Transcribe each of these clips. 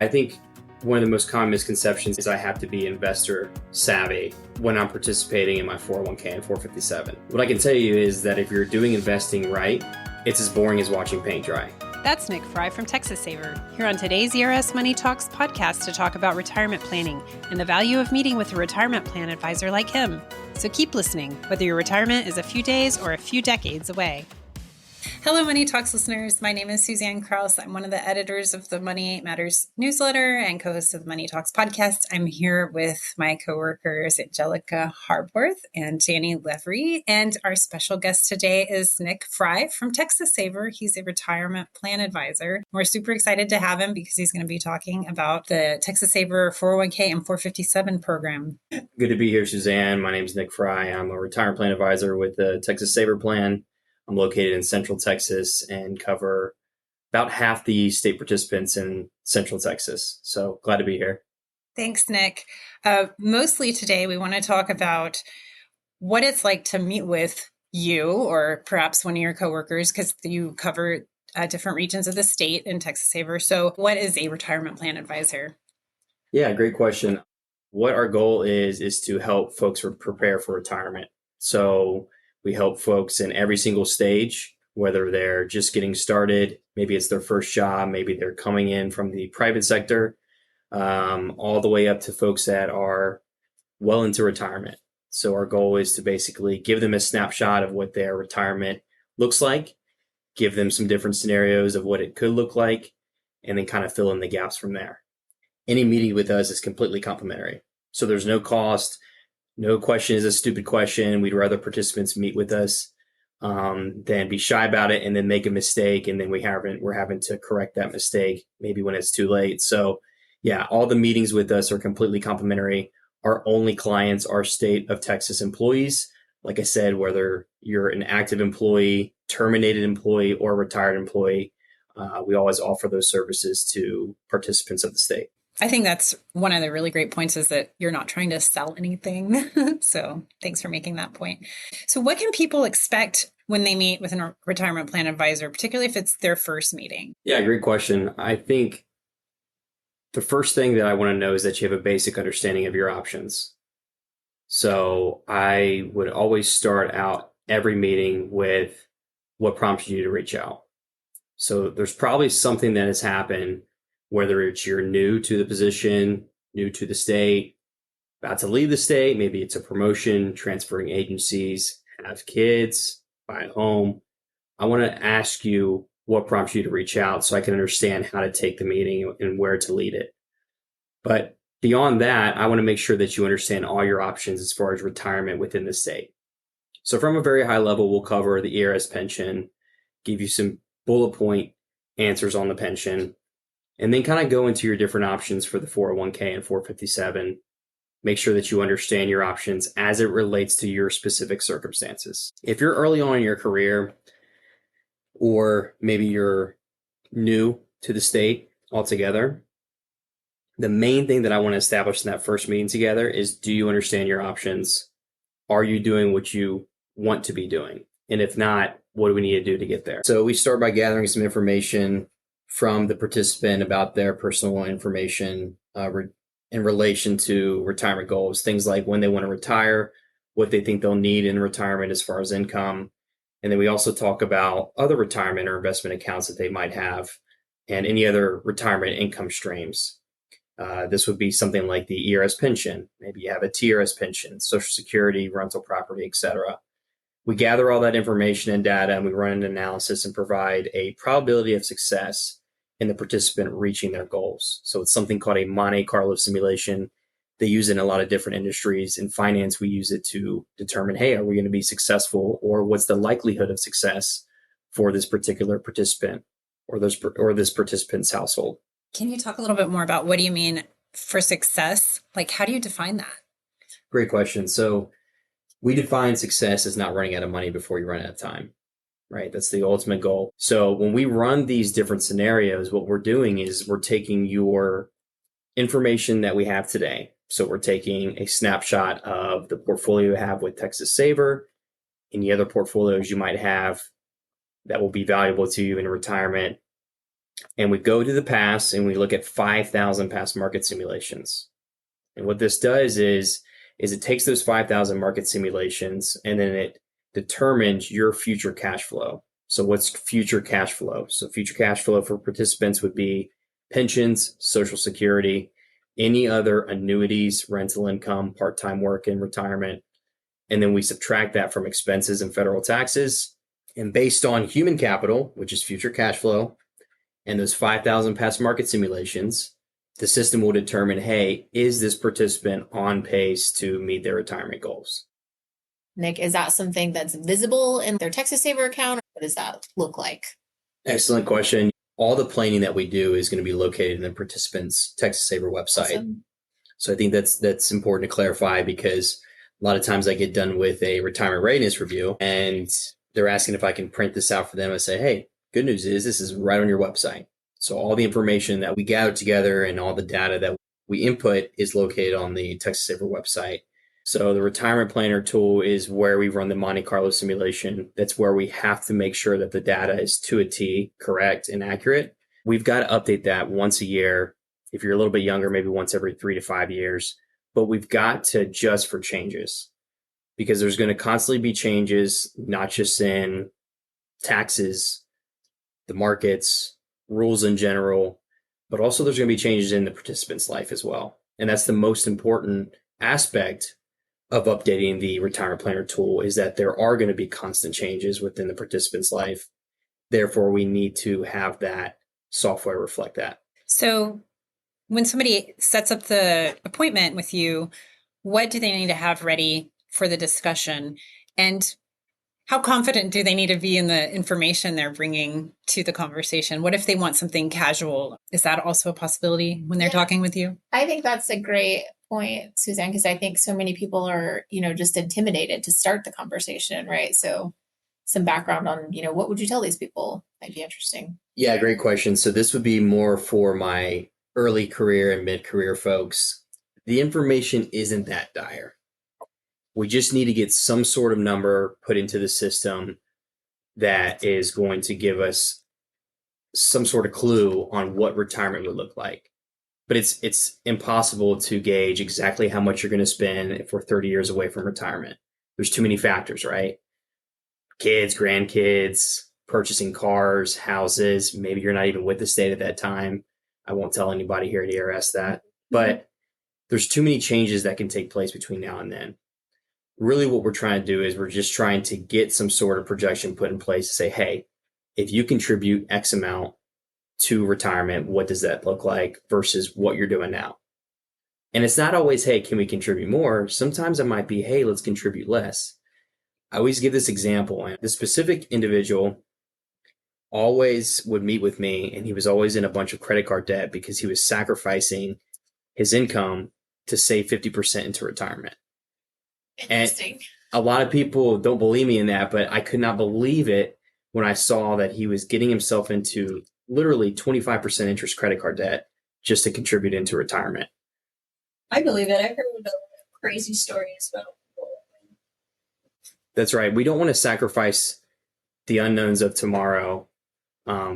I think one of the most common misconceptions is I have to be investor savvy when I'm participating in my 401k and 457. What I can tell you is that if you're doing investing right, it's as boring as watching paint dry. That's Nick Frye from Texas Saver, here on today's ERS Money Talks podcast to talk about retirement planning and the value of meeting with a retirement plan advisor like him. So keep listening, whether your retirement is a few days or a few decades away. Hello, Money Talks listeners. My name is Suzanne Krause. I'm one of the editors of the Money Matters newsletter and co-host of the Money Talks podcast. I'm here with my coworkers, Angelica Harborth and Dani Levery. And our special guest today is Nick Frye from Texas Saver. He's a retirement plan advisor. We're super excited to have him because he's going to be talking about the Texas Saver 401k and 457 program. Good to be here, Suzanne. My name is Nick Frye. I'm a retirement plan advisor with the Texas Saver plan. I'm located in Central Texas and cover about half the state participants in Central Texas. So glad to be here. Thanks, Nick. Mostly today, we want to talk about what it's like to meet with you or perhaps one of your coworkers because you cover different regions of the state in Texas Saver. So what is a retirement plan advisor? Yeah, great question. What our goal is to help folks prepare for retirement. So we help folks in every single stage, whether they're just getting started, maybe it's their first job, maybe they're coming in from the private sector, all the way up to folks that are well into retirement. So our goal is to basically give them a snapshot of what their retirement looks like, give them some different scenarios of what it could look like, and then kind of fill in the gaps from there. Any meeting with us is completely complimentary. So there's no cost. No question is a stupid question. We'd rather participants meet with us than be shy about it and then make a mistake. And then we're having to correct that mistake maybe when it's too late. So yeah, all the meetings with us are completely complimentary. Our only clients are state of Texas employees. Like I said, whether you're an active employee, terminated employee, or retired employee, we always offer those services to participants of the state. I think that's one of the really great points is that you're not trying to sell anything. So thanks for making that point. So what can people expect when they meet with a retirement plan advisor, particularly if it's their first meeting? Yeah, great question. I think the first thing that I want to know is that you have a basic understanding of your options. So I would always start out every meeting with what prompted you to reach out. So there's probably something that has happened, whether it's you're new to the position, new to the state, about to leave the state, maybe it's a promotion, transferring agencies, have kids, buy a home. I want to ask you what prompts you to reach out so I can understand how to take the meeting and where to lead it. But beyond that, I want to make sure that you understand all your options as far as retirement within the state. So from a very high level, we'll cover the ERS pension, give you some bullet point answers on the pension, and then kind of go into your different options for the 401k and 457. Make sure that you understand your options as it relates to your specific circumstances. If you're early on in your career, or maybe you're new to the state altogether, the main thing that I want to establish in that first meeting together is, do you understand your options? Are you doing what you want to be doing? And if not, what do we need to do to get there? So we start by gathering some information from the participant about their personal information in relation to retirement goals, things like when they want to retire, what they think they'll need in retirement as far as income. And then we also talk about other retirement or investment accounts that they might have and any other retirement income streams. This would be something like the ERS pension. Maybe you have a TRS pension, Social Security, rental property, etc. We gather all that information and data and we run an analysis and provide a probability of success in the participant reaching their goals. So it's something called a Monte Carlo simulation. They use it in a lot of different industries. In finance, we use it to determine, hey, are we going to be successful, or what's the likelihood of success for this particular participant or this participant's household. Can you talk a little bit more about what do you mean for success? Like, how do you define that? Great question. So we define success as not running out of money before you run out of time. Right? That's the ultimate goal. So when we run these different scenarios, what we're doing is we're taking your information that we have today. So we're taking a snapshot of the portfolio you have with Texas Saver, any other portfolios you might have that will be valuable to you in retirement, And we go to the past and we look at 5,000 past market simulations. And what this does is it takes those 5,000 market simulations and then it determines your future cash flow. So what's future cash flow? So future cash flow for participants would be pensions, Social Security, any other annuities, rental income, part-time work in retirement. And then we subtract that from expenses and federal taxes. And based on human capital, which is future cash flow, and those 5,000 past market simulations, the system will determine, hey, is this participant on pace to meet their retirement goals? Nick, is that something that's visible in their Texas Saver account? What does that look like? Excellent question. All the planning that we do is going to be located in the participant's Texas Saver website. Awesome. So I think that's important to clarify, because a lot of times I get done with a retirement readiness review and they're asking if I can print this out for them. I say, hey, good news is this is right on your website. So all the information that we gather together and all the data that we input is located on the Texas Saver website. So the retirement planner tool is where we run the Monte Carlo simulation. That's where we have to make sure that the data is to a T, correct and accurate. We've got to update that once a year. If you're a little bit younger, maybe once every 3 to 5 years. But we've got to adjust for changes, because there's going to constantly be changes, not just in taxes, the markets, rules in general, but also there's going to be changes in the participant's life as well. And that's the most important aspect of updating the retirement planner tool, is that there are going to be constant changes within the participant's life. Therefore, we need to have that software reflect that. So when somebody sets up the appointment with you, what do they need to have ready for the discussion? And how confident do they need to be in the information they're bringing to the conversation? What if they want something casual? Is that also a possibility when they're talking with you? I think that's a great point, Suzanne, because I think so many people are, just intimidated to start the conversation, right? So some background on, what would you tell these people might be interesting. Yeah, great question. So this would be more for my early career and mid-career folks. The information isn't that dire. We just need to get some sort of number put into the system that is going to give us some sort of clue on what retirement would look like. But it's impossible to gauge exactly how much you're going to spend if we're 30 years away from retirement. There's too many factors, right? Kids, grandkids, purchasing cars, houses. Maybe you're not even with the state at that time. I won't tell anybody here at ERS that. But there's too many changes that can take place between now and then. Really what we're trying to do is we're just trying to get some sort of projection put in place to say, hey, if you contribute X amount to retirement, what does that look like versus what you're doing now? And it's not always, hey, can we contribute more? Sometimes it might be, hey, let's contribute less. I always give this example. And the specific individual always would meet with me, and he was always in a bunch of credit card debt because he was sacrificing his income to save 50% into retirement. Interesting. And a lot of people don't believe me in that, but I could not believe it when I saw that he was getting himself into literally 25% interest credit card debt just to contribute into retirement. I believe it. I've heard about crazy stories about people. That's right. We don't want to sacrifice the unknowns of tomorrow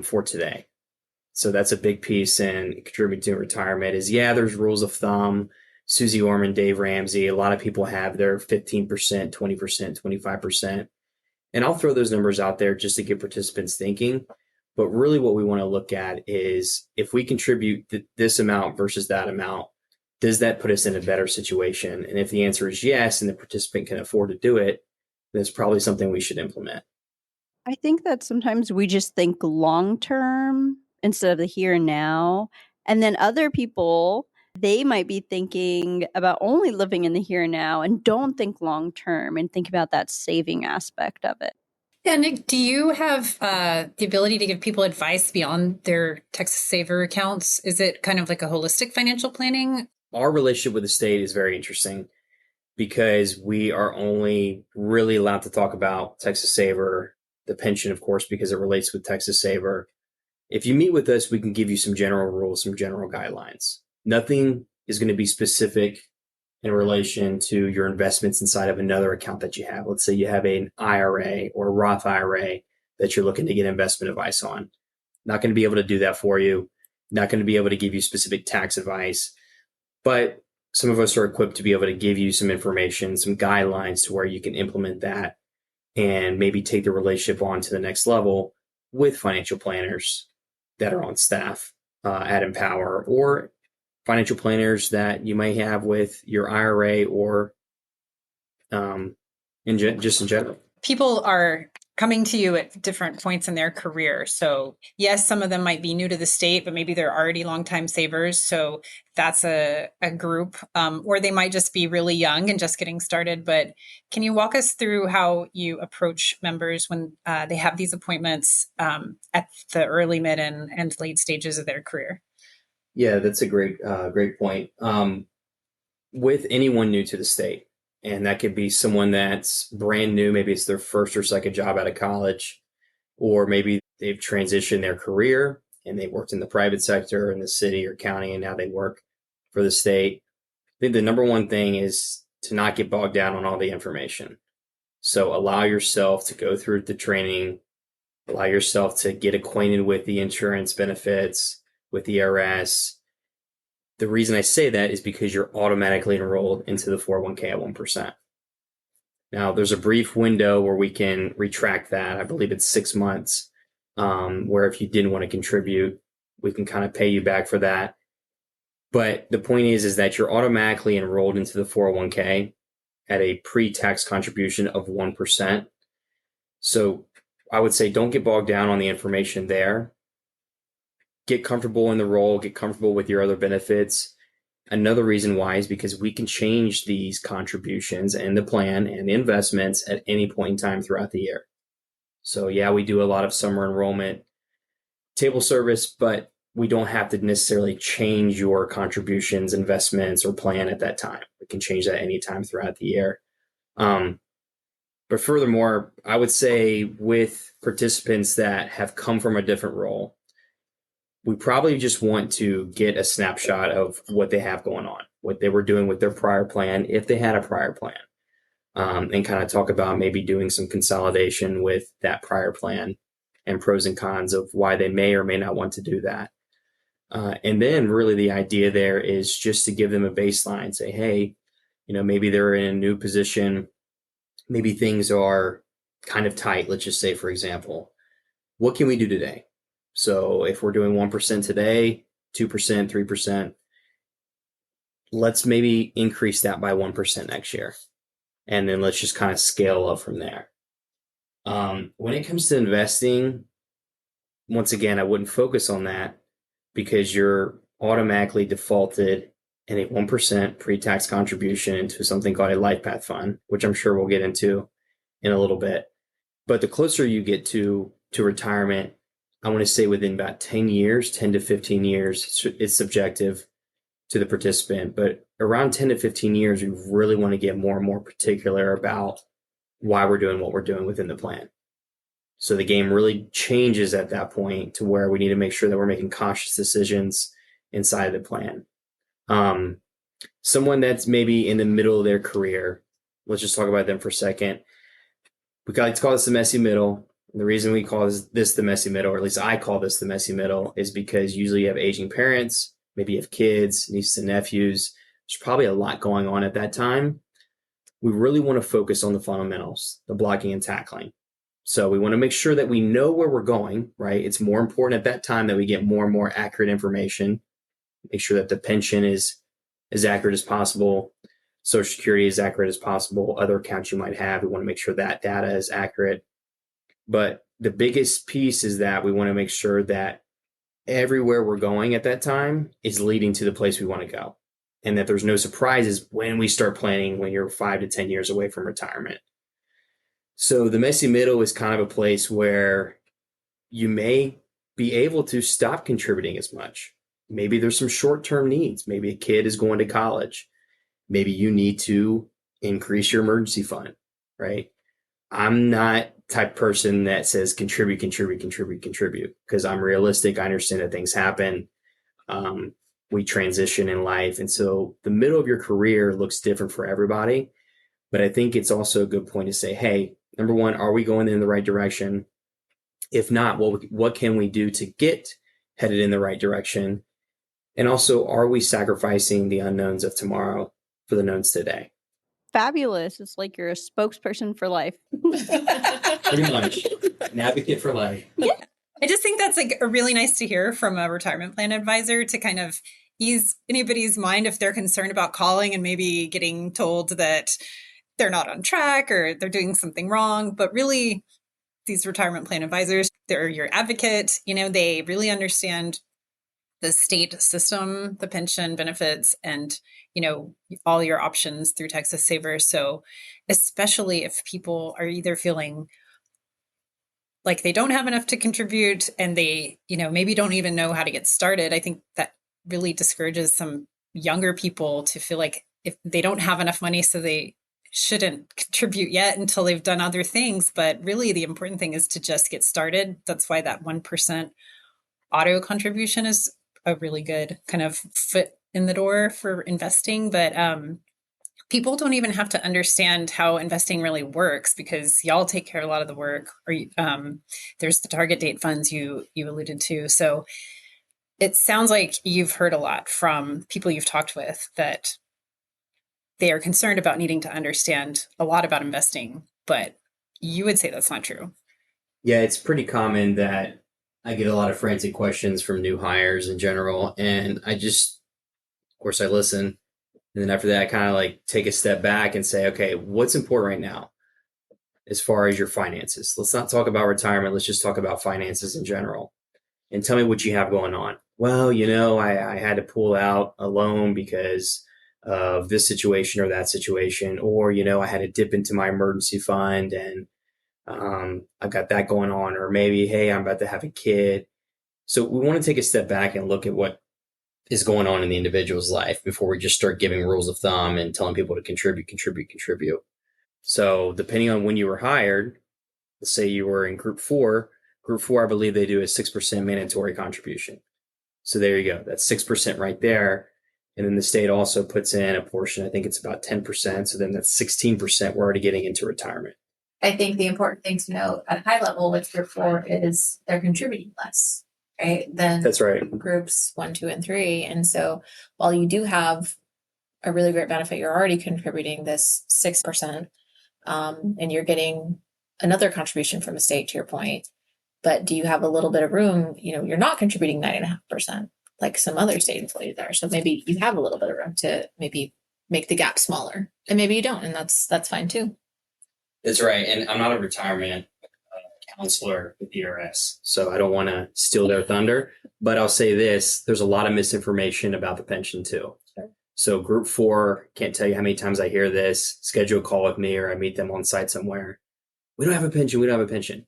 for today. So that's a big piece in contributing to retirement is, there's rules of thumb. Susie Orman, Dave Ramsey, a lot of people have their 15%, 20%, 25%. And I'll throw those numbers out there just to get participants thinking. But really what we want to look at is if we contribute this amount versus that amount, does that put us in a better situation? And if the answer is yes, and the participant can afford to do it, then it's probably something we should implement. I think that sometimes we just think long term instead of the here and now. And then other people, they might be thinking about only living in the here and now and don't think long term and think about that saving aspect of it. Yeah, Nick, do you have the ability to give people advice beyond their Texas Saver accounts? Is it kind of like a holistic financial planning? Our relationship with the state is very interesting because we are only really allowed to talk about Texas Saver, the pension, of course, because it relates with Texas Saver. If you meet with us, we can give you some general rules, some general guidelines. Nothing is going to be specific in relation to your investments inside of another account that you have. Let's say you have an IRA or a Roth IRA that you're looking to get investment advice on. Not going to be able to do that for you. Not going to be able to give you specific tax advice. But some of us are equipped to be able to give you some information, some guidelines to where you can implement that and maybe take the relationship on to the next level with financial planners that are on staff at Empower, or financial planners that you may have with your IRA, or just in general. People are coming to you at different points in their career. So yes, some of them might be new to the state, but maybe they're already longtime savers. So that's a group, or they might just be really young and just getting started. But can you walk us through how you approach members when they have these appointments at the early, mid, and late stages of their career? Yeah, that's a great point. With anyone new to the state, and that could be someone that's brand new, maybe it's their first or second job out of college, or maybe they've transitioned their career and they worked in the private sector in the city or county, and now they work for the state. I think the number one thing is to not get bogged down on all the information. So allow yourself to go through the training, allow yourself to get acquainted with the insurance benefits, with the IRS. The reason I say that is because you're automatically enrolled into the 401k at 1%. Now, there's a brief window where we can retract that. I believe it's 6 months, where if you didn't want to contribute, we can kind of pay you back for that. But the point is that you're automatically enrolled into the 401k at a pre-tax contribution of 1%. So I would say don't get bogged down on the information there. Get comfortable in the role, get comfortable with your other benefits. Another reason why is because we can change these contributions and the plan and the investments at any point in time throughout the year. So yeah, we do a lot of summer enrollment table service, but we don't have to necessarily change your contributions, investments, or plan at that time. We can change that anytime throughout the year. But furthermore, I would say with participants that have come from a different role, we probably just want to get a snapshot of what they have going on, what they were doing with their prior plan, if they had a prior plan, and kind of talk about maybe doing some consolidation with that prior plan and pros and cons of why they may or may not want to do that. And then really the idea there is just to give them a baseline, say, hey, maybe they're in a new position. Maybe things are kind of tight. Let's just say, for example, what can we do today? So if we're doing 1% today, 2%, 3%, let's maybe increase that by 1% next year. And then let's just kind of scale up from there. When it comes to investing, once again, I wouldn't focus on that because you're automatically defaulted in a 1% pre-tax contribution into something called a life path fund, which I'm sure we'll get into in a little bit. But the closer you get to retirement, I want to say within about 10 years, 10 to 15 years, it's subjective to the participant, but around 10 to 15 years, we really want to get more and more particular about why we're doing what we're doing within the plan. So the game really changes at that point to where we need to make sure that we're making conscious decisions inside of the plan. Someone that's maybe in the middle of their career, let's just talk about them for a second. We like to call this the messy middle. The reason we call this the messy middle, or at least I call this the messy middle, is because usually you have aging parents, maybe you have kids, nieces and nephews. There's probably a lot going on at that time. We really want to focus on the fundamentals, the blocking and tackling. So we want to make sure that we know where we're going, right? It's more important at that time that we get more and more accurate information. Make sure that the pension is as accurate as possible. Social Security is accurate as possible. Other accounts you might have, we want to make sure that data is accurate. But the biggest piece is that we want to make sure that everywhere we're going at that time is leading to the place we want to go. And that there's no surprises when we start planning when you're 5 to 10 years away from retirement. So the messy middle is kind of a place where you may be able to stop contributing as much. Maybe there's some short-term needs. Maybe a kid is going to college. Maybe you need to increase your emergency fund, right? I'm not type person that says contribute, because I'm realistic. I understand that things happen. We transition in life. And so the middle of your career looks different for everybody. But I think it's also a good point to say, hey, number one, are we going in the right direction? If not, what can we do to get headed in the right direction? And also, are we sacrificing the unknowns of tomorrow for the knowns today? Fabulous. It's like you're a spokesperson for life. Pretty much. An advocate for life. I just think that's like a really nice to hear from a retirement plan advisor to kind of ease anybody's mind if they're concerned about calling and maybe getting told that they're not on track or they're doing something wrong. But really, these retirement plan advisors, they're your advocate. They really understand the state system, the pension benefits, and all your options through Texas Saver. So especially if people are either feeling like they don't have enough to contribute and they maybe don't even know how to get started, I think that really discourages some younger people to feel like if they don't have enough money, so they shouldn't contribute yet until they've done other things. But really the important thing is to just get started. That's why that 1% auto contribution is a really good kind of foot in the door for investing. But people don't even have to understand how investing really works because y'all take care of a lot of the work. Or there's the target date funds you alluded to. So it sounds like you've heard a lot from people you've talked with that they are concerned about needing to understand a lot about investing, but you would say that's not true. Yeah, it's pretty common that I get a lot of frantic questions from new hires in general. And of course, I listen. And then after that, I kind of like take a step back and say, okay, what's important right now as far as your finances? Let's not talk about retirement. Let's just talk about finances in general. And tell me what you have going on. Well, I had to pull out a loan because of this situation or that situation, or, I had to dip into my emergency fund and I've got that going on, or maybe, hey, I'm about to have a kid. So we want to take a step back and look at what is going on in the individual's life before we just start giving rules of thumb and telling people to contribute. So depending on when you were hired, let's say you were in group four, I believe they do a 6% mandatory contribution. So there you go. That's 6% right there. And then the state also puts in a portion, I think it's about 10%. So then that's 16% we're already getting into retirement. I think the important thing to note at a high level with group 4 is they're contributing less, right? Than That's right. Groups 1, 2, and 3. And so while you do have a really great benefit, you're already contributing this 6%, and you're getting another contribution from the state, to your point. But do you have a little bit of room? You're not contributing 9.5% like some other state employees are. So maybe you have a little bit of room to maybe make the gap smaller, and maybe you don't, and that's fine too. That's right. And I'm not a retirement counselor with ERS, so I don't want to steal their thunder. But I'll say this, there's a lot of misinformation about the pension too. Sure. So group 4, can't tell you how many times I hear this, schedule a call with me or I meet them on site somewhere. We don't have a pension. We don't have a pension.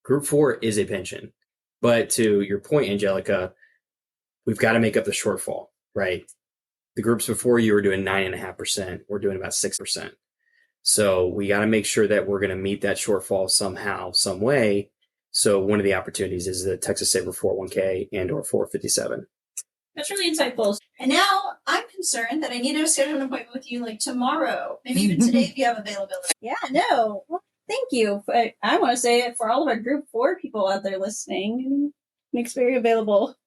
Group 4 is a pension. But to your point, Angelica, we've got to make up the shortfall, right? The groups before you were doing 9.5%. We're doing about 6%. So we got to make sure that we're going to meet that shortfall somehow, some way. So one of the opportunities is the Texas Saver 401k and or 457. That's really insightful. And now I'm concerned that I need to schedule an appointment with you like tomorrow, maybe even today if you have availability. Yeah, no. Well, thank you. But I want to say it for all of our group 4 people out there listening. Nick's very available.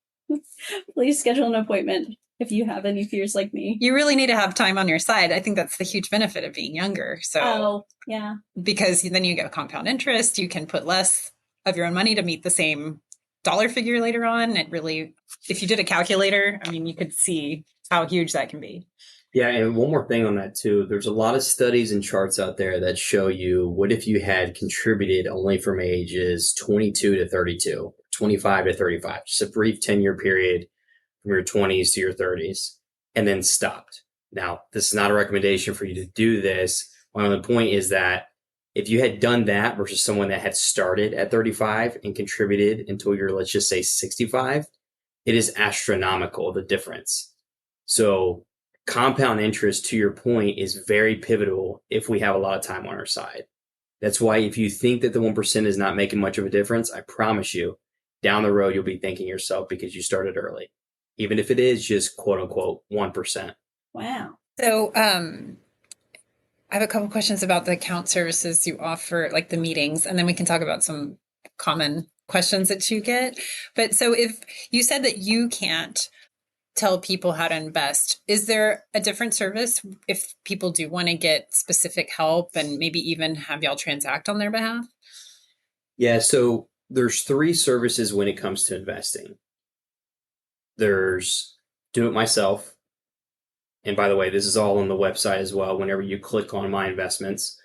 Please schedule an appointment if you have any fears like me. You really need to have time on your side. I think that's the huge benefit of being younger. So, yeah. Because then you get compound interest, you can put less of your own money to meet the same dollar figure later on. It really, if you did a calculator, I mean, you could see how huge that can be. Yeah, and one more thing on that too. There's a lot of studies and charts out there that show you what if you had contributed only from ages 22 to 32, 25 to 35, just a brief 10-year period from your 20s to your 30s, and then stopped. Now, this is not a recommendation for you to do this. My only point is that if you had done that versus someone that had started at 35 and contributed until you're, let's just say 65, it is astronomical, the difference. So compound interest, to your point, is very pivotal if we have a lot of time on our side. That's why if you think that the 1% is not making much of a difference, I promise you, down the road, you'll be thanking yourself because you started early, even if it is just quote unquote 1%. Wow. So I have a couple questions about the account services you offer, like the meetings, and then we can talk about some common questions that you get. But so if you said that you can't tell people how to invest, is there a different service if people do want to get specific help and maybe even have y'all transact on their behalf? Yeah, so there's 3 services when it comes to investing. There's do it myself. And by the way, this is all on the website as well. Whenever you click on my investments,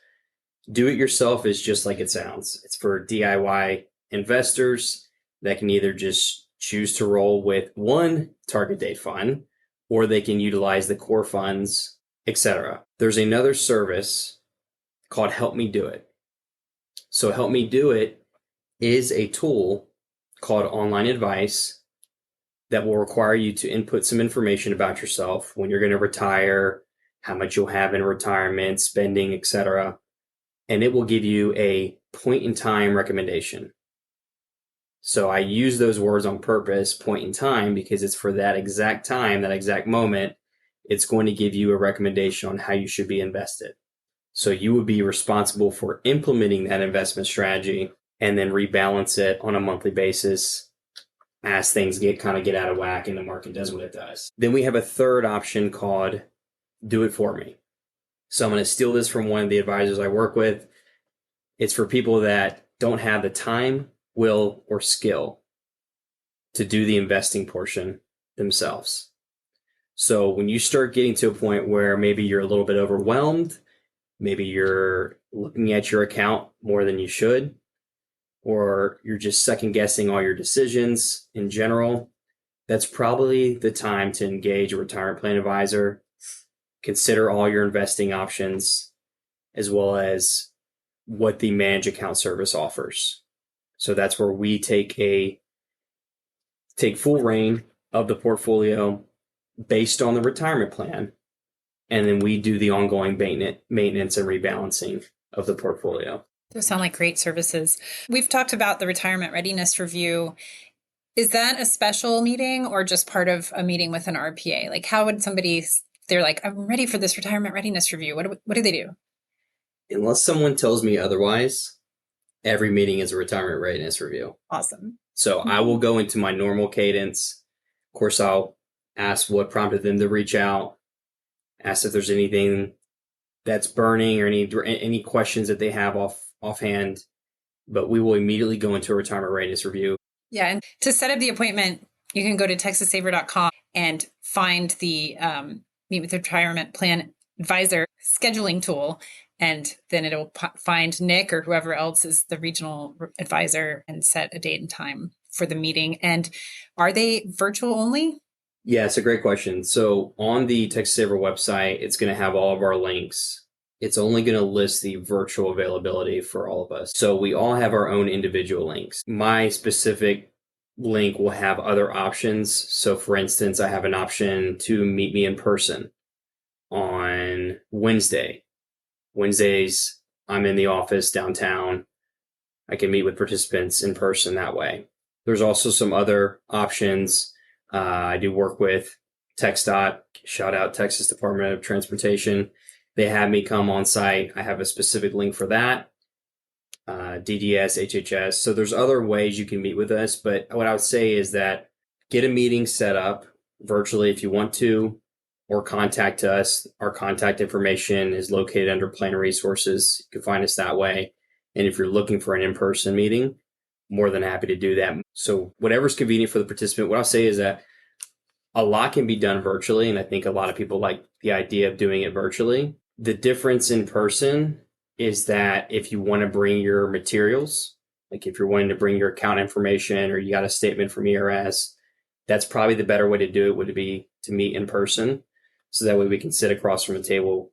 do it yourself is just like it sounds. It's for DIY investors that can either just choose to roll with one target date fund, or they can utilize the core funds, etc. There's another service called Help Me Do It. So Help Me Do It is a tool called Online Advice that will require you to input some information about yourself, when you're going to retire, how much you'll have in retirement, spending, etc. And it will give you a point in time recommendation. So I use those words on purpose, point in time, because it's for that exact time, that exact moment. It's going to give you a recommendation on how you should be invested. So you would be responsible for implementing that investment strategy and then rebalance it on a monthly basis as things get out of whack and the market does what it does. Then we have a third option called Do It For Me. So I'm going to steal this from one of the advisors I work with. It's for people that don't have the time, will, or skill to do the investing portion themselves. So when you start getting to a point where maybe you're a little bit overwhelmed, maybe you're looking at your account more than you should, or you're just second guessing all your decisions in general, that's probably the time to engage a retirement plan advisor. Consider all your investing options, as well as what the managed account service offers. So that's where we take full reign of the portfolio based on the retirement plan, and then we do the ongoing maintenance and rebalancing of the portfolio. Those sound like great services. We've talked about the retirement readiness review. Is that a special meeting or just part of a meeting with an RPA? Like, how would they're like, I'm ready for this retirement readiness review. What do they do? Unless someone tells me otherwise, every meeting is a retirement readiness review. Awesome. So I will go into my normal cadence. Of course, I'll ask what prompted them to reach out, ask if there's anything that's burning or any questions that they have offhand. But we will immediately go into a retirement readiness review. Yeah, and to set up the appointment, you can go to texasaver.com and find the Meet with the Retirement Plan Advisor scheduling tool. And then it'll find Nick or whoever else is the regional advisor and set a date and time for the meeting. And are they virtual only? Yeah, it's a great question. So on the Texa Saver website, it's going to have all of our links. It's only going to list the virtual availability for all of us. So we all have our own individual links. My specific link will have other options. So for instance, I have an option to meet me in person on Wednesday. Wednesdays, I'm in the office downtown. I can meet with participants in person that way. There's also some other options. I do work with TxDOT, shout out Texas Department of Transportation. They have me come on site. I have a specific link for that. DDS, HHS. So there's other ways you can meet with us. But what I would say is that get a meeting set up virtually if you want to, or contact us. Our contact information is located under Plan Resources. You can find us that way. And if you're looking for an in-person meeting, more than happy to do that. So whatever's convenient for the participant. What I'll say is that a lot can be done virtually, and I think a lot of people like the idea of doing it virtually. The difference in person is that if you want to bring your materials, like if you're wanting to bring your account information or you got a statement from ERS, that's probably the better way to do it, would be to meet in person. So that way we can sit across from a table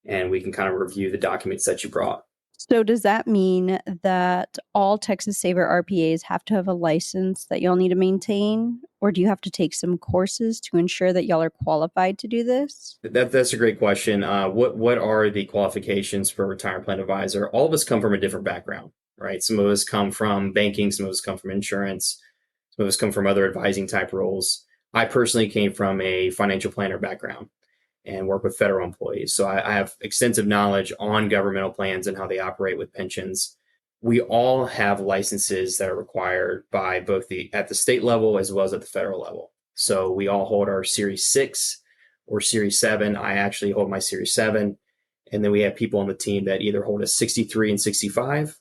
and we can kind of review the documents that you brought. So does that mean that all Texas Saver RPAs have to have a license that y'all need to maintain? Or do you have to take some courses to ensure that y'all are qualified to do this? That's a great question. What are the qualifications for a retirement plan advisor? All of us come from a different background, right? Some of us come from banking, some of us come from insurance, some of us come from other advising type roles. I personally came from a financial planner background and work with federal employees. So I have extensive knowledge on governmental plans and how they operate with pensions. we all have licenses that are required by both at the state level as well as at the federal level. So we all hold our Series 6 or Series 7. I actually hold my Series 7. And then we have people on the team that either hold a 63 and 65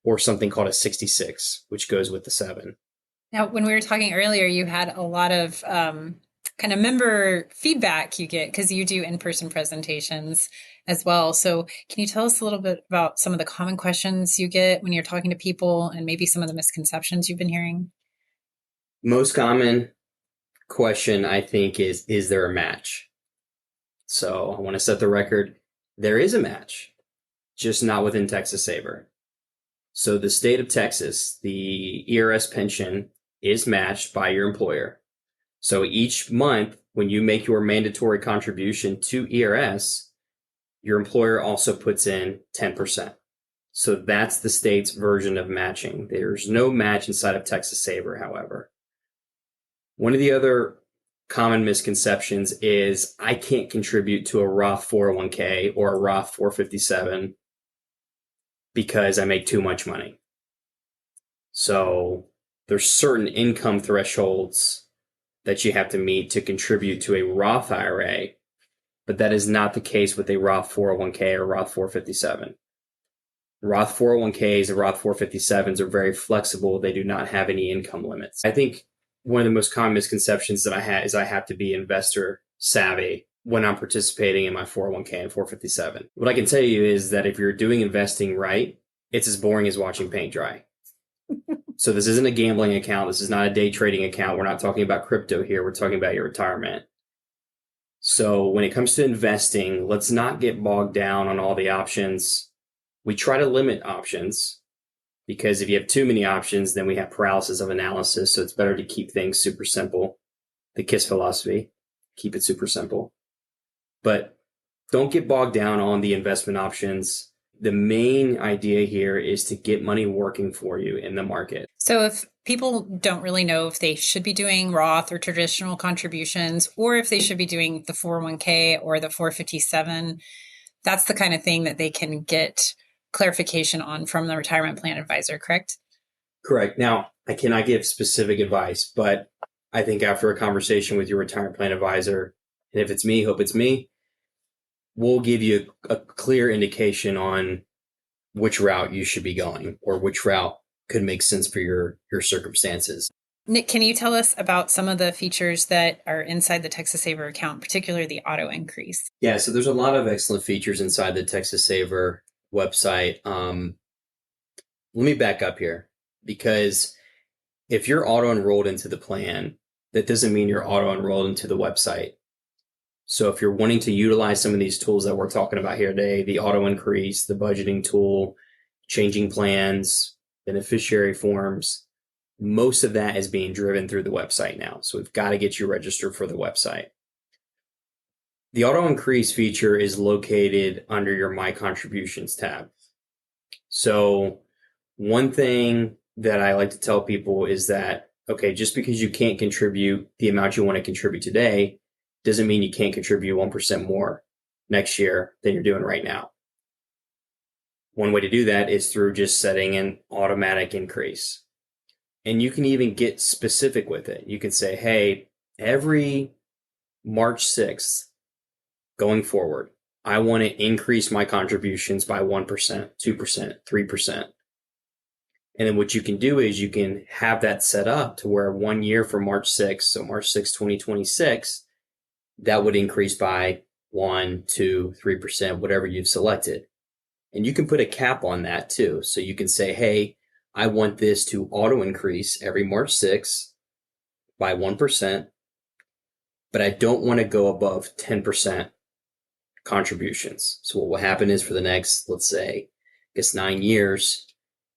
or something called a 66, which goes with the 7. Now, when we were talking earlier, you had a lot of kind of member feedback you get because you do in-person presentations as well. So can you tell us a little bit about some of the common questions you get when you're talking to people and maybe some of the misconceptions you've been hearing? Most common question, I think, is there a match? So I want to set the record. There is a match, just not within Texas Saver. So the state of Texas, the ERS pension is matched by your employer. So each month, when you make your mandatory contribution to ERS, your employer also puts in 10%. So that's the state's version of matching. There's no match inside of Texas Saver, however. One of the other common misconceptions is I can't contribute to a Roth 401k or a Roth 457 because I make too much money. So there's certain income thresholds that you have to meet to contribute to a Roth IRA, but that is not the case with a Roth 401k or Roth 457. Roth 401ks and Roth 457s are very flexible. They do not have any income limits. I think one of the most common misconceptions that I have is I have to be investor savvy when I'm participating in my 401k and 457. What I can tell you is that if you're doing investing right, it's as boring as watching paint dry. So this isn't a gambling account. This is not a day trading account. We're not talking about crypto here. We're talking about your retirement. So when it comes to investing, let's not get bogged down on all the options. We try to limit options because if you have too many options, then we have paralysis of analysis. So it's better to keep things super simple. The KISS philosophy, keep it super simple. But don't get bogged down on the investment options. The main idea here is to get money working for you in the market. So if people don't really know if they should be doing Roth or traditional contributions, or if they should be doing the 401k or the 457, that's the kind of thing that they can get clarification on from the retirement plan advisor, correct? Correct. Now, I cannot give specific advice, but I think after a conversation with your retirement plan advisor, and if it's me, hope it's me, we'll give you a clear indication on which route you should be going or which route could make sense for your circumstances. Nick, can you tell us about some of the features that are inside the Texas Saver account, particularly the auto increase? Yeah, so there's a lot of excellent features inside the Texas Saver website. Let me back up here because if you're auto enrolled into the plan, that doesn't mean you're auto enrolled into the website. So if you're wanting to utilize some of these tools that we're talking about here today, the auto increase, the budgeting tool, changing plans, beneficiary forms, most of that is being driven through the website now. So we've got to get you registered for the website. The auto increase feature is located under your My Contributions tab. So one thing that I like to tell people is that, okay, just because you can't contribute the amount you want to contribute today doesn't mean you can't contribute 1% more next year than you're doing right now. One way to do that is through just setting an automatic increase. And you can even get specific with it. You can say, hey, every March 6th going forward, I want to increase my contributions by 1%, 2%, 3%. And then what you can do is you can have that set up to where 1 year from March 6th, so March 6th, 2026, that would increase by 1, 2, 3%, whatever you've selected. And you can put a cap on that too. So you can say, hey, I want this to auto increase every March 6th by 1%, but I don't want to go above 10% contributions. So what will happen is for the next, let's say, 9 years,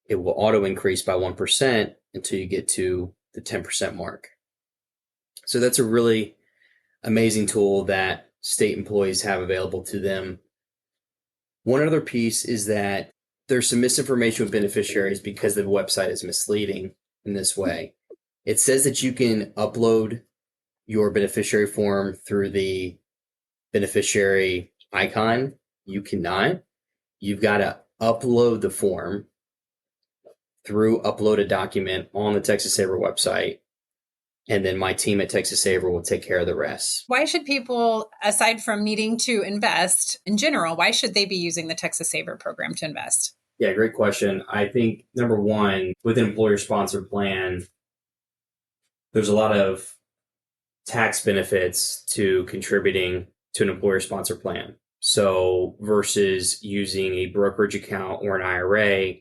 it will auto increase by 1% until you get to the 10% mark. So that's a really amazing tool that state employees have available to them. One other piece is that there's some misinformation with beneficiaries because the website is misleading in this way. It says that you can upload your beneficiary form through the beneficiary icon. You cannot. You've got to upload the form through uploaded document on the Texas Saver website. And then my team at Texas Saver will take care of the rest. Why should people, aside from needing to invest in general, why should they be using the Texas Saver program to invest? Yeah, great question. I think number one, with an employer-sponsored plan, there's a lot of tax benefits to contributing to an employer-sponsored plan. So versus using a brokerage account or an IRA,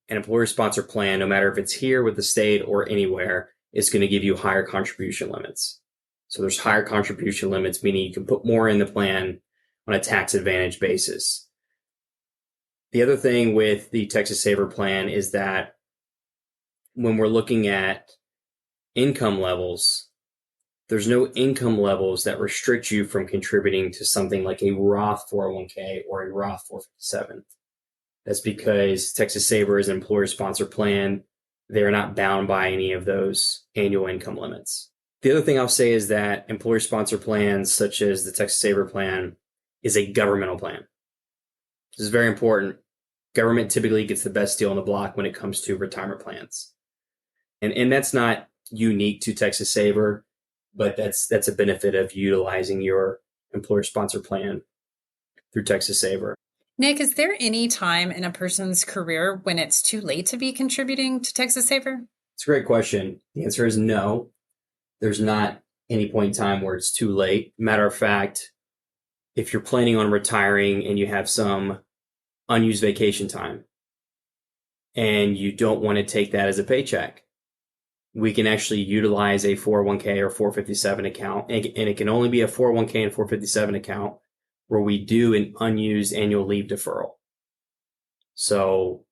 an employer-sponsored plan, no matter if it's here with the state or anywhere, is going to give you higher contribution limits. So there's higher contribution limits, meaning you can put more in the plan on a tax advantage basis. The other thing with the Texas Saver plan is that when we're looking at income levels, there's no income levels that restrict you from contributing to something like a Roth 401k or a Roth 457. That's because Texas Saver is an employer-sponsored plan. They're not bound by any of those annual income limits. The other thing I'll say is that employer-sponsored plans, such as the Texas Saver plan, is a governmental plan. This is very important. Government typically gets the best deal on the block when it comes to retirement plans. And that's not unique to Texas Saver, but that's a benefit of utilizing your employer-sponsored plan through Texas Saver. Nick, is there any time in a person's career when it's too late to be contributing to Texas Saver? It's a great question. The answer is no. There's not any point in time where it's too late. Matter of fact, if you're planning on retiring and you have some unused vacation time and you don't want to take that as a paycheck, we can actually utilize a 401k or 457 account. And it can only be a 401k and 457 account where we do an unused annual leave deferral. So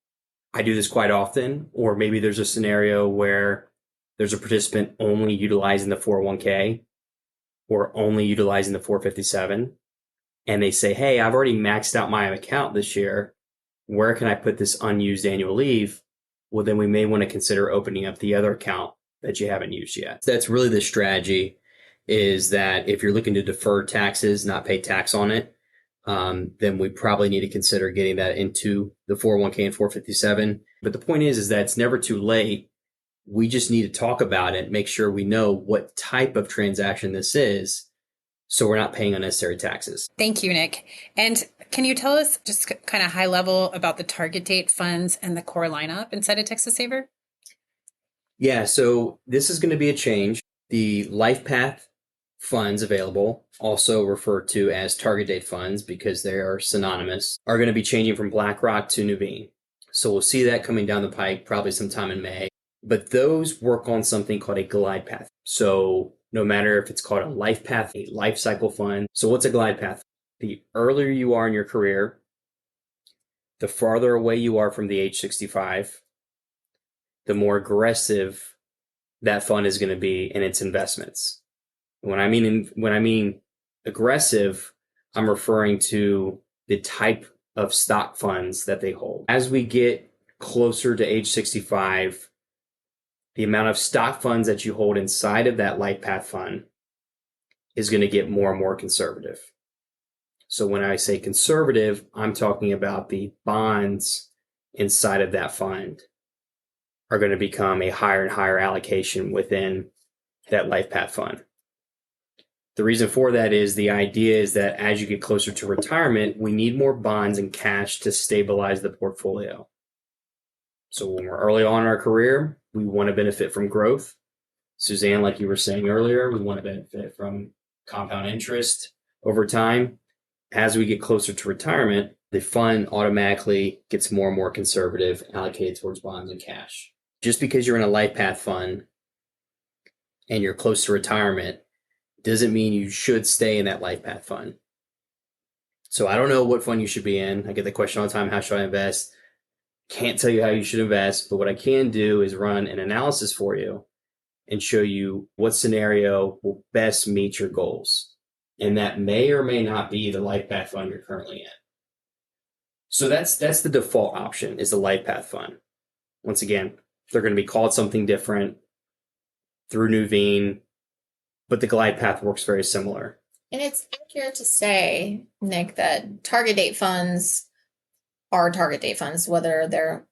I do this quite often, or maybe there's a scenario where there's a participant only utilizing the 401k or only utilizing the 457. And they say, hey, I've already maxed out my account this year. Where can I put this unused annual leave? Well, then we may want to consider opening up the other account that you haven't used yet. That's really the strategy, is that if you're looking to defer taxes, not pay tax on it, then we probably need to consider getting that into the 401k and 457. But the point is that it's never too late. We just need to talk about it, make sure we know what type of transaction this is, so we're not paying unnecessary taxes. Thank you, Nick. And can you tell us just kind of high level about the target date funds and the core lineup inside of Texas Saver? Yeah, so this is going to be a change. The LifePath funds available, also referred to as target date funds because they are synonymous, are going to be changing from BlackRock to Nuveen. So we'll see that coming down the pike probably sometime in May. But those work on something called a glide path. So no matter if it's called a life path, a life cycle fund. So what's a glide path? The earlier you are in your career, the farther away you are from the age 65, the more aggressive that fund is going to be in its investments. When I mean aggressive, I'm referring to the type of stock funds that they hold. As we get closer to age 65, the amount of stock funds that you hold inside of that life path fund is going to get more and more conservative. So when I say conservative, I'm talking about the bonds inside of that fund are going to become a higher and higher allocation within that life path fund. The reason for that is the idea is that as you get closer to retirement, we need more bonds and cash to stabilize the portfolio. So when we're early on in our career, we want to benefit from growth. Suzanne, like you were saying earlier, we want to benefit from compound interest over time. As we get closer to retirement, the fund automatically gets more and more conservative, allocated towards bonds and cash. Just because you're in a life path fund and you're close to retirement doesn't mean you should stay in that life path fund. So I don't know what fund you should be in. I get the question all the time, how should I invest? Can't tell you how you should invest, but what I can do is run an analysis for you and show you what scenario will best meet your goals. And that may or may not be the life path fund you're currently in. So that's the default option, is the life path fund. Once again, they're going to be called something different through Nuveen, but the glide path works very similar. And it's accurate to say, Nick, that target date funds are target date funds, whether they're,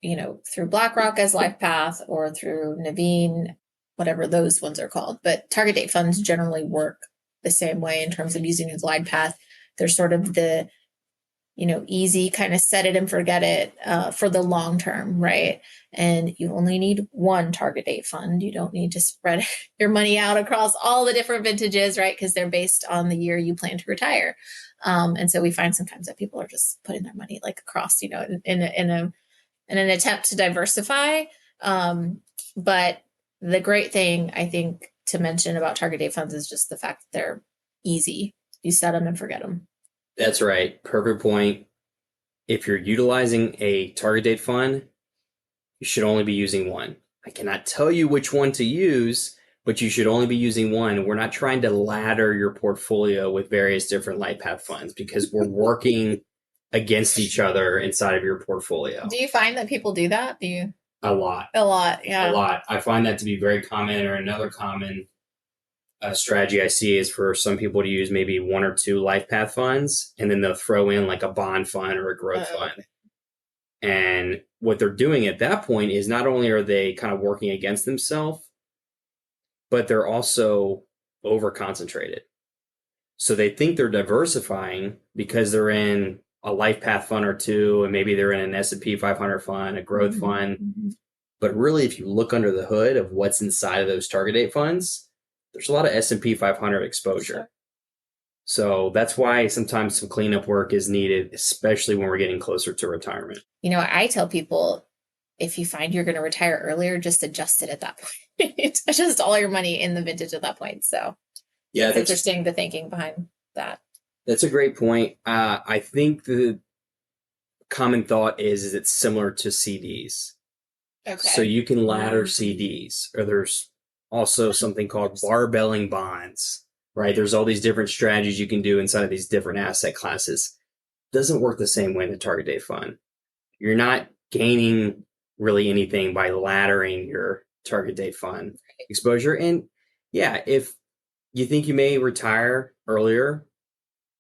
through BlackRock as LifePath or through Naveen, whatever those ones are called. But target date funds generally work the same way in terms of using a glide path. They're sort of the, easy kind of set it and forget it for the long term, right? And you only need one target date fund. You don't need to spread your money out across all the different vintages, right? Because they're based on the year you plan to retire. And so we find sometimes that people are just putting their money like across, in an attempt to diversify. But the great thing I think to mention about target date funds is just the fact that they're easy. You set them and forget them. That's right. Perfect point. If you're utilizing a target date fund, you should only be using one. I cannot tell you which one to use, but you should only be using one. We're not trying to ladder your portfolio with various different LifePath funds because we're working against each other inside of your portfolio. Do you find that people do that? A lot. Yeah. A lot. I find that to be very common. Or another common strategy I see is for some people to use maybe one or two LifePath funds, and then they'll throw in like a bond fund or a growth fund. And what they're doing at that point is not only are they kind of working against themselves, but they're also over concentrated. So they think they're diversifying because they're in a LifePath fund or two, and maybe they're in an S&P 500 fund, a growth fund. Mm-hmm. But really, if you look under the hood of what's inside of those target date funds, there's a lot of S&P 500 exposure. Sure. So that's why sometimes some cleanup work is needed, especially when we're getting closer to retirement. I tell people, if you find you're going to retire earlier, just adjust it at that point. Adjust all your money in the vintage at that point. So yeah, it's interesting, the thinking behind that. That's a great point. I think the common thought is it's similar to CDs. Okay. So you can ladder CDs, or there's also something called barbelling bonds, right? There's all these different strategies you can do inside of these different asset classes. Doesn't work the same way in the target date fund. You're not gaining really anything by laddering your target date fund exposure. And yeah, if you think you may retire earlier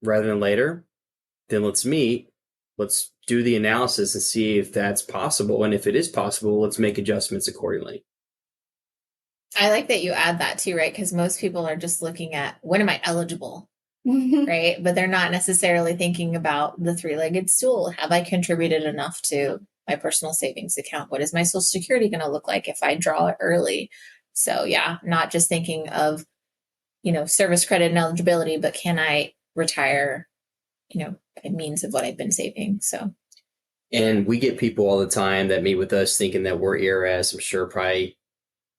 rather than later, then let's meet. Let's do the analysis and see if that's possible. And if it is possible, let's make adjustments accordingly. I like that you add that too, right? Because most people are just looking at when am I eligible, right? But they're not necessarily thinking about the three-legged stool. Have I contributed enough to my personal savings account? What is my Social Security going to look like if I draw it early? So yeah, not just thinking of, service credit and eligibility, but can I retire, by means of what I've been saving? So. And we get people all the time that meet with us thinking that we're ERS. I'm sure probably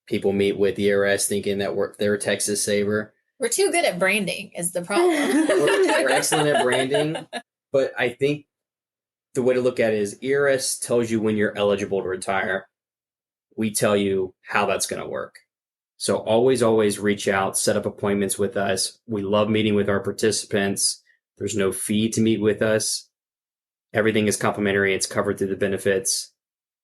people meet with the ERS thinking that they're a Texas saver. We're too good at branding is the problem. we're excellent at branding. But I think the way to look at it is ERS tells you when you're eligible to retire. We tell you how that's going to work. So always reach out, set up appointments with us. We love meeting with our participants. There's no fee to meet with us. Everything is complimentary. It's covered through the benefits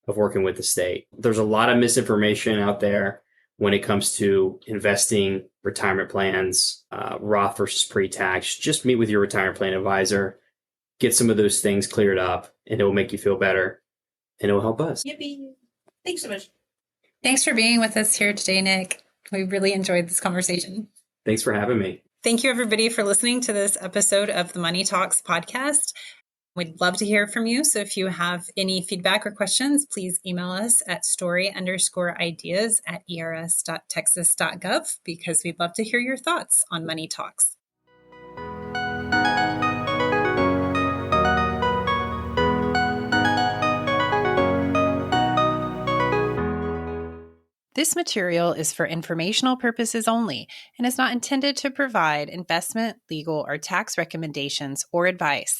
of working with the state. There's a lot of misinformation out there when it comes to investing, retirement plans, Roth versus pre-tax. Just meet with your retirement plan advisor, get some of those things cleared up, and it will make you feel better, and it will help us. Yippee. Thanks so much. Thanks for being with us here today, Nick. We really enjoyed this conversation. Thanks for having me. Thank you, everybody, for listening to this episode of the Money Talks podcast. We'd love to hear from you. So if you have any feedback or questions, please email us at story_ideas@ers.texas.gov because we'd love to hear your thoughts on Money Talks. This material is for informational purposes only and is not intended to provide investment, legal, or tax recommendations or advice.